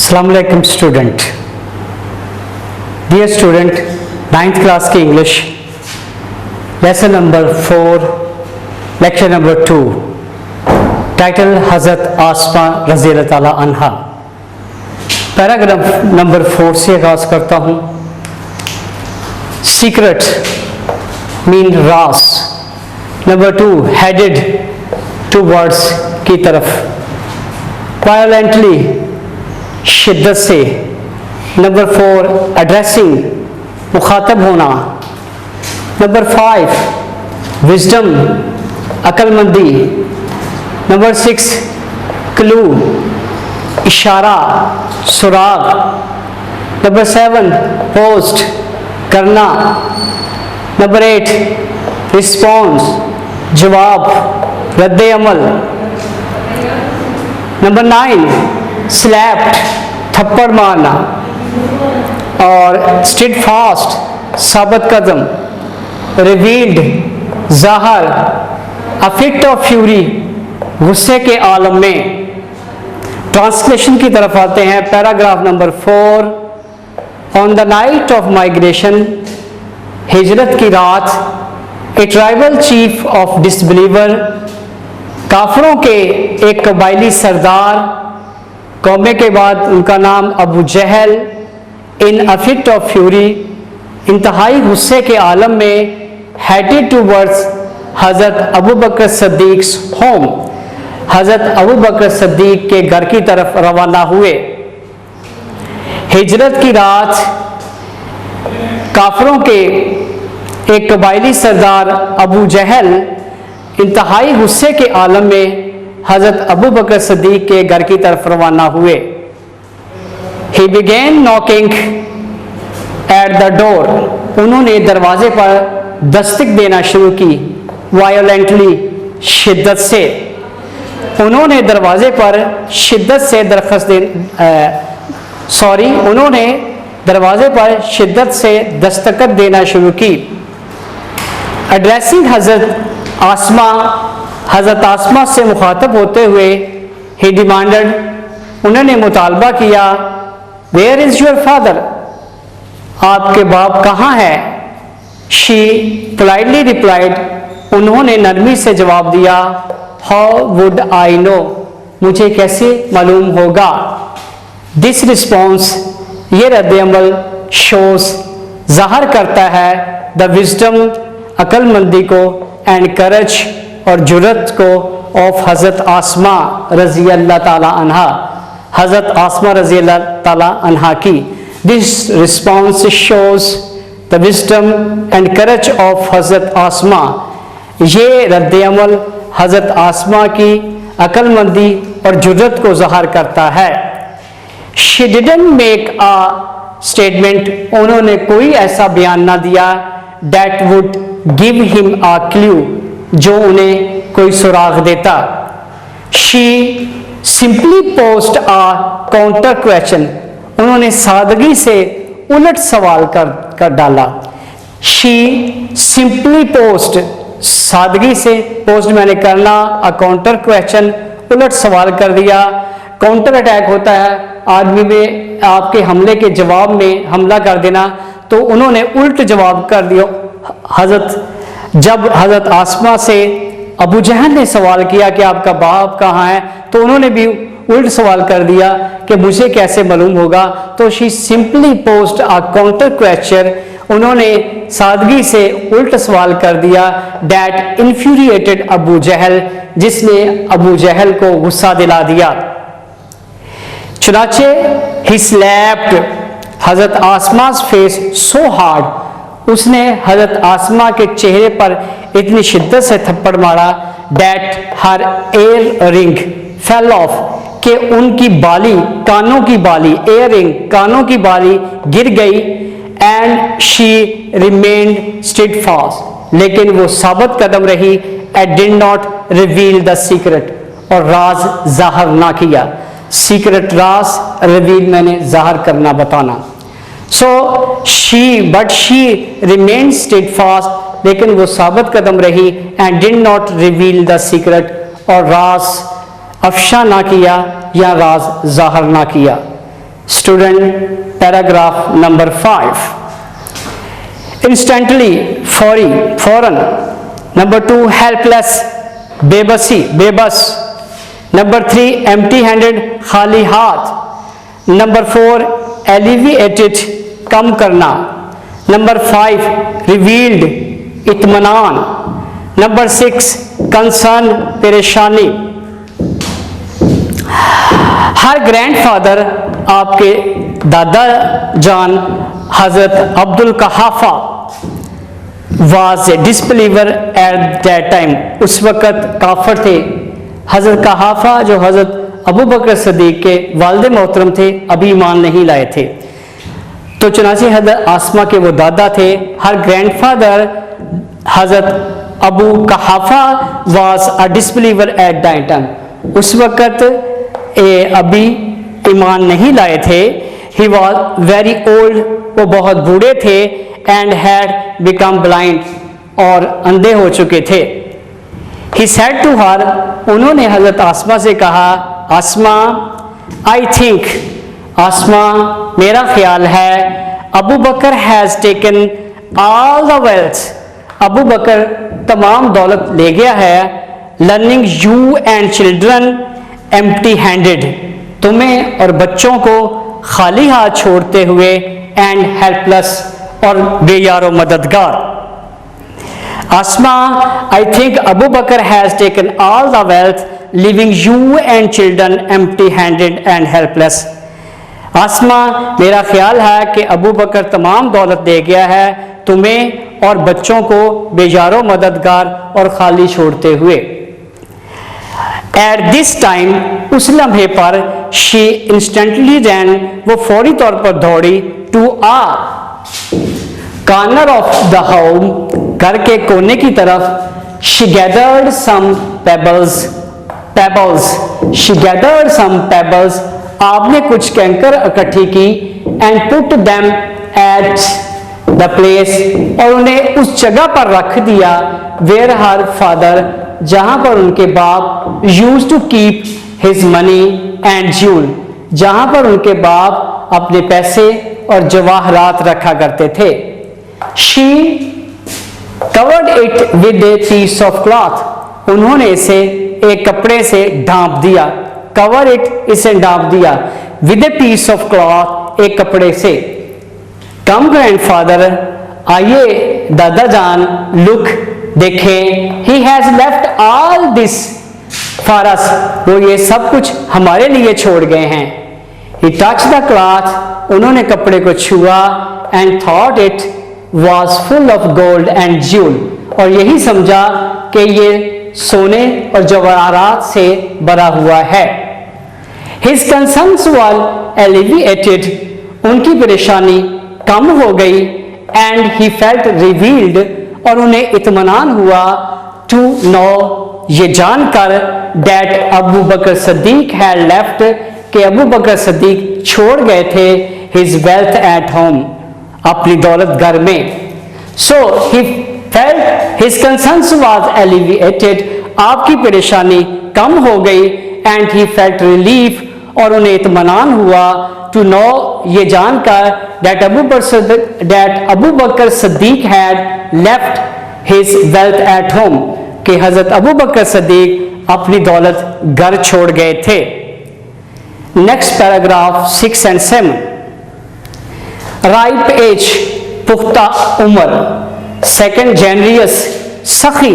अस्सलाम वालेकुम student. Dear student, 9th class की English lesson number 4 lecture number 2, title हज़रत आसमा रज़ी अल्लाह ताला अन्हा। पैराग्राफ नंबर 4 से आगाज करता हूँ। सीक्रेट मीन रास। नंबर 2 हेडेड टूवर्ड्स की तरफ, वायलेंटली शिद्दत से। नंबर 4 एड्रेसिंग मुखातब होना। नंबर 5 विजडम अक्लमंदी। नंबर 6 क्लू इशारा सुराग। नंबर 7 पोस्ट करना। नंबर 8 रिस्पॉन्स जवाब रद्द अमल। नंबर 9 स्लैप्ड थप्पड़ मारना। और स्टिड फास्ट साबित कदम। रिवील्ड ज़ाहर, अ फिट ऑफ फ्यूरी गुस्से के आलम में। ट्रांसलेशन की तरफ आते हैं। Paragraph number 4, on the night of migration, हिजरत की रात, a tribal chief of disbeliever, काफरों के एक कबायली सरदार, कौमे के बाद उनका नाम Abu Jahl, in a fit of fury इंतहाई गुस्से के आलम में, हेडेड टूवर्ड्स हज़रत अबू बकर सद्दीक़्स होम, हज़रत अबू बकर सद्दीक़ के घर की तरफ रवाना हुए। हिजरत की रात, काफरों के एक कबायली सरदार अबू जहल इंतहाई गुस्से के आलम में हज़रत अबू बकर सद्दीक़ के घर की तरफ रवाना हुए। He began knocking at the door, उन्होंने दरवाजे पर दस्तक देना शुरू की। Violently शिद्दत से, उन्होंने दरवाजे पर शिद्दत से उन्होंने दरवाजे पर शिद्दत से दस्तक देना शुरू की। एड्रेसिंग हज़रत आसमा, हज़रत आसमा से मुखातब होते हुए, ही डिमांडेड, उन्होंने मुतालबा किया, वेयर इज़ योर फादर, आपके बाप कहाँ है। शी पोलाइटली रिप्लाइड, उन्होंने नरमी से जवाब दिया, हाउ वुड आई नो, मुझे कैसे मालूम होगा। दिस रिस्पॉन्स, ये रद्द-ए-अमल, शोज ज़ाहिर करता है, द विजडम अक्लमंदी को, एंड करेज और जुर्रत को, ऑफ हज़रत आसमा रज़ी अल्लाह ताला अन्हा, हज़रत आसमा रज़ी अल्लाह ताला अन्हा की। This response shows the wisdom and courage of हज़रत आसमा, ये रद्द-ए-अमल हज़रत आसमा की अक्लमंदी और जुर्रत को ज़ाहिर करता है। She didn't make a statement, उन्होंने कोई ऐसा बयान ना दिया, that would give him a clue, जो उन्हें कोई सुराग देता। She simply post a counter question, उन्होंने सादगी से उलट सवाल कर डाला। शी सिंपली पोस्ट, सादगी से, पोस्ट मैंने करना, अ काउंटर क्वेश्चन, उलट सवाल कर दिया। काउंटर अटैक होता है आदमी में, आपके हमले के जवाब में हमला कर देना, तो उन्होंने उल्ट जवाब कर दिया। जब हज़रत आसमा से अबू जहल ने सवाल किया कि आपका बाप कहाँ है, तो उन्होंने भी उल्ट सवाल कर दिया कि मुझे कैसे मालूम होगा। तो she simply post a counter question, उन्होंने सादगी से उल्ट सवाल कर दिया, डैट इन्फ्यूरिएटेड अबू जहल, जिसने अबू जहल को गुस्सा दिला दिया। चुनाचे ही स्लैप्ड हज़रत आसमा's फेस सो हार्ड, उसने हज़रत आसमा के चेहरे पर इतनी शिद्दत से थप्पड़ मारा, that her air ring fell off, कि उनकी बाली, कानों की बाली, एयर रिंग कानों की बाली गिर गई। And she remained steadfast, लेकिन वो साबित कदम रही। And did not reveal the secret, और राज जाहिर ना किया। सीक्रेट राज रिवील मैंने जाहिर करना, बताना। So but she remained steadfast, लेकिन वो साबित कदम रही। And did not reveal the secret, और राज अफशा ना किया या राज जाहिर ना किया। Student, paragraph number 5. Instantly, foreign. Number 2, helpless, bebas. Number 3, empty-handed, खाली हाथ. Number 4, alleviated, कम करना. Number 5, revealed, इत्मीनान. Number 6, concern, परेशानी. हर ग्रैंडफादर, आपके दादा जान हजरत Abdul Quhafa was a disbeliever at that time, उस वक़्त काफर थे. हजरत कहाफा जो हजरत अबू बकर सदीक के वालिद मोहतरम थे, अभी ईमान नहीं लाए थे. तो चुनांचे हजरत आसमा के वो दादा थे. हर ग्रैंडफादर हजरत Abu Quhafa was a disbeliever at that time, उस वक़्त अभी ईमान नहीं लाए थे. ही वॉज वेरी ओल्ड, वो बहुत बूढ़े थे. एंड हैड बिकम ब्लाइंड, और अंधे हो चुके थे. ही सेड टू हर, उन्होंने हजरत आसमा से कहा, आसमा, आई थिंक, आसमा, मेरा ख्याल है, Abu Bakr has taken all the wealth, Abu Bakr तमाम दौलत ले गया है. Learning you and children empty handed, तुम्हें और बच्चों को खाली हाथ छोड़ते हुए. एंड हेल्पलेस, और बेयारो मददगार. Asma, I think Abu Bakr has taken all the wealth, living you and children empty handed and helpless. Asma, मेरा ख्याल है कि अबू बकर तमाम दौलत दे गया है, तुम्हें और बच्चों को बेयारो मददगार और खाली छोड़ते हुए. एट दिस टाइम, उस लम्हे पर, शी इंस्टेंटली रैन, वो फौरी तौर पर दौड़ी. To a corner of the home, घर के कोने की तरफ. She gathered some pebbles, she gathered some pebbles, आपने कुछ कंकर इकट्ठी की. And put them at the place, और उन्हें उस जगह पर रख दिया. वेयर हर फादर, जहां पर उनके बाप use to keep his money and jewel, जहां पर उनके बाप अपने पैसे और जवाहरात रखा करते थे. She covered it with a piece of cloth, उन्होंने इसे एक कपड़े से ढांप दिया. कवर इट, इसे ढांप दिया. With a piece of cloth, एक कपड़े से. कम ग्रैंडफादर, आइए दादा जान. लुक, देखें. He has left all this for us, वो ये सब कुछ हमारे लिए छोड़ गए हैं. ही टच द क्लॉथ, उन्होंने कपड़े को छुआ. And thought it was full of gold and jewel, और यही समझा कि ये सोने और जवाहरात से भरा हुआ है. हिज कंसर्न्स वर एलिविएटेड, उनकी परेशानी कम हो गई. एंड ही फेल्ट रिवील्ड, और उन्हें इत्मीनान हुआ. टू नो, ये जानकर, that Abu Bakr Siddiq had left, कि अबू बकर सदीक छोड़ गए थे. हिज वेल्थ एट होम, अपनी दौलत घर में. So he felt his concerns was alleviated, आपकी परेशानी कम हो गई. एंड ही फेल्ट रिलीफ, और उन्हें इत्मीनान हुआ. टू नो, ये जानकर, that Abu Bakr Siddiq had left his wealth at home, कि हजरत अबू बकर सदीक अपनी दौलत घर छोड़ गए थे. Next paragraph 6 and 7. Ripe age, पुख्ता उम्र. सेकंड, जेनरियस, सखी.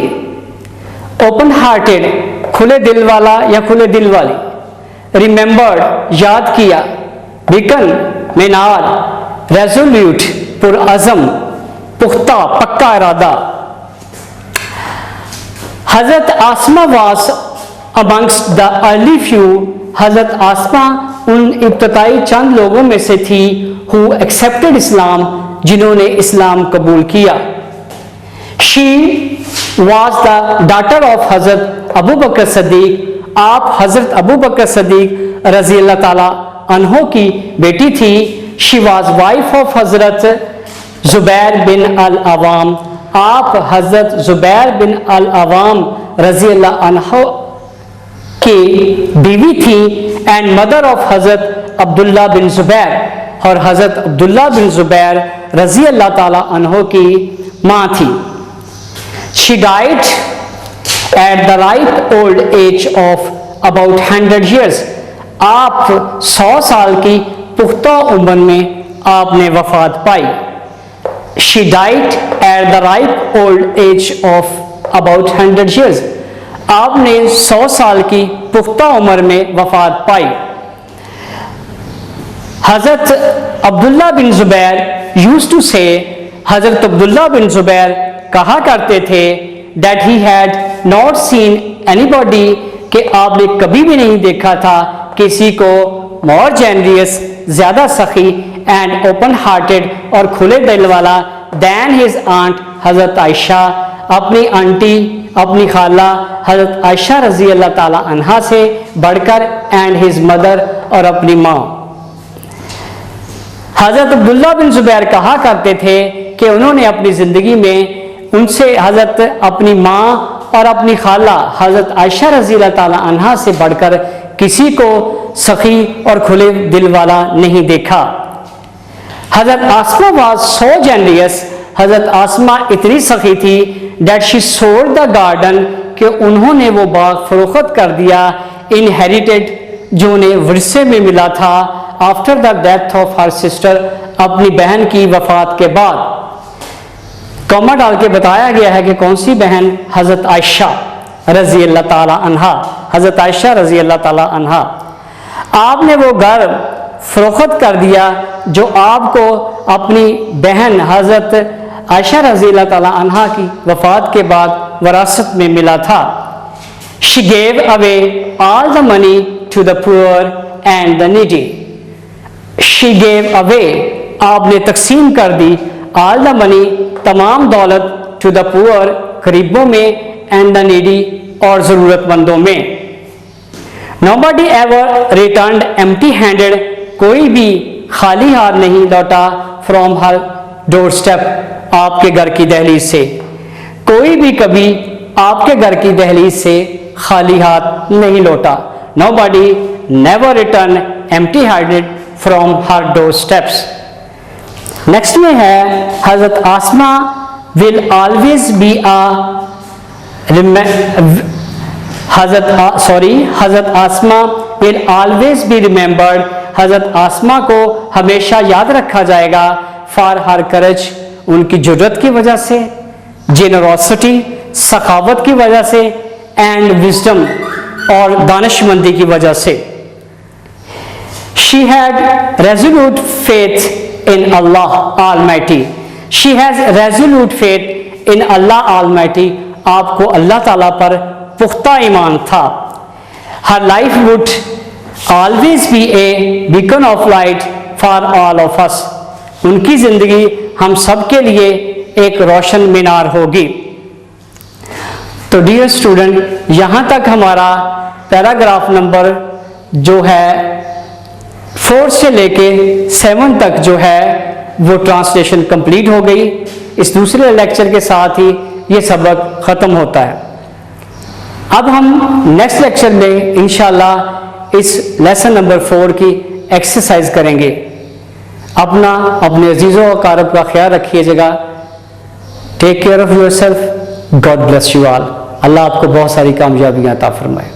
ओपन हार्टेड, खुले दिल वाला या खुले दिल वाली. रिमेंबर्ड, याद किया. बिकन, मीनार. रेजोल्यूट, पुरअज़म, पुख्ता, पक्का इरादा. हजरत Asma was amongst the early few, हजरत आसमा उन इब्तदाई चंद लोगों में से थी. हु एक्सेप्टेड इस्लाम, जिन्होंने इस्लाम कबूल किया. She was the daughter of Hazrat Abu Bakr Sadiq, आप हजरत अबू बकर सदीक रजी अल्लाह ताला अन्हो की बेटी थी. शी वाज वाइफ ऑफ हजरत जुबैर बिन अल अवाम, आप हजरत जुबैर बिन अल अवाम रजी अल्लाह अन्हो की बीवी थी. एंड मदर ऑफ हजरत अब्दुल्ला बिन ज़ुबैर, और हज़रत अब्दुल्ला बिन ज़ुबैर रज़ी अल्लाह ताला अन्हो की माँ थी। She died at the ripe old age of about 100 years. आप 100 साल की पुख्ता उम्र में आपने वफात पाई। She died at the ripe old age of about 100 years. आपने 100 साल की पुख्ता उम्र में वफात पाई। हज़रत अब्दुल्ला बिन ज़ुबैर यूज्ड टू से, हज़रत अब्दुल्ला बिन ज़ुबैर कहा करते थे, that he had not seen anybody, कि आपने कभी भी नहीं देखा था किसी को more generous, ज़्यादा सखी and open hearted, और खुले दिल वाला than his aunt हज़रत आयशा, अपनी आंटी अपनी खाला हज़रत आयशा रज़ी अल्लाह ताला अन्हा से बढ़कर, and his mother, और अपनी माँ। हज़रत अब्दुल्ला बिन ज़ुबैर कहा करते थे कि उन्होंने अपनी ज़िंदगी में उनसे हज़रत अपनी माँ और अपनी खाला हज़रत आयशा रज़ी अल्लाह ताला अन्हा से बढ़कर किसी को सखी और खुले दिल वाला नहीं देखा। हज़रत आसमा वाज सो जेनरियस, हज़रत आसमा इतनी सखी थी, that she sold the garden, कि उन्होंने वो बाग फरोख्त कर दिया, इनहेरिटेड, जो उन्हें विरसे में मिला था, after the death of her sister, अपनी बहन की वफात के बाद। कॉमा डाल के बताया गया है कि कौन सी बहन, हज़रत आयशा रज़ी अल्लाह ताला अन्हा, हज़रत आयशा रज़ी अल्लाह ताला अन्हा। आपने वो घर फरोख्त कर दिया जो आपको अपनी बहन हज़रत आयशा रज़ी अल्लाह ताला अन्हा की वफात के बाद वरासत में मिला था। She gave away all the money to the poor and the needy. She gave away, आपने तकसीम कर दी, ऑल द मनी, तमाम दौलत, टू द पुअर, गरीबों में, एंड द नीडी, और ज़रूरतमंदों में। Nobody ever returned empty handed, कोई भी खाली हाथ नहीं लौटा, फ्रॉम हर डोर स्टेप, आपके घर की दहलीज से। कोई भी कभी आपके घर की दहलीज से खाली हाथ नहीं लौटा। Nobody never return empty handed from her door steps. Next में है, हज़रत आसमा विल ऑलवेज बी हज़रत आसमा विल ऑलवेज बी रिमेंबर्ड, हज़रत आसमा को हमेशा याद रखा जाएगा, फॉर हर करेज, उनकी जुर्रत की वजह से, जेनरोसिटी, सखावत की वजह से, एंड विजडम, और दानिशमंदी की वजह से। She had resolute faith in Allah Almighty. She has resolute faith in Allah Almighty. आपको अल्लाह ताला पर पुख्ता ईमान था। Her life would always be a beacon of light for all of us. उनकी जिंदगी हम सब के लिए एक रोशन मीनार होगी। तो डियर स्टूडेंट, यहाँ तक हमारा पैराग्राफ नंबर जो है 4 से लेके 7 तक जो है वो ट्रांसलेशन कंप्लीट हो गई। इस दूसरे लेक्चर के साथ ही ये सबक ख़त्म होता है। अब हम नेक्स्ट लेक्चर में इंशाल्लाह इस लेसन नंबर 4 की एक्सरसाइज करेंगे। अपने अजीज़ों और कारब का ख्याल रखिएगा। Take care of yourself. God bless you all. Allah आपको बहुत सारी कामयाबियाँ अता फरमाए।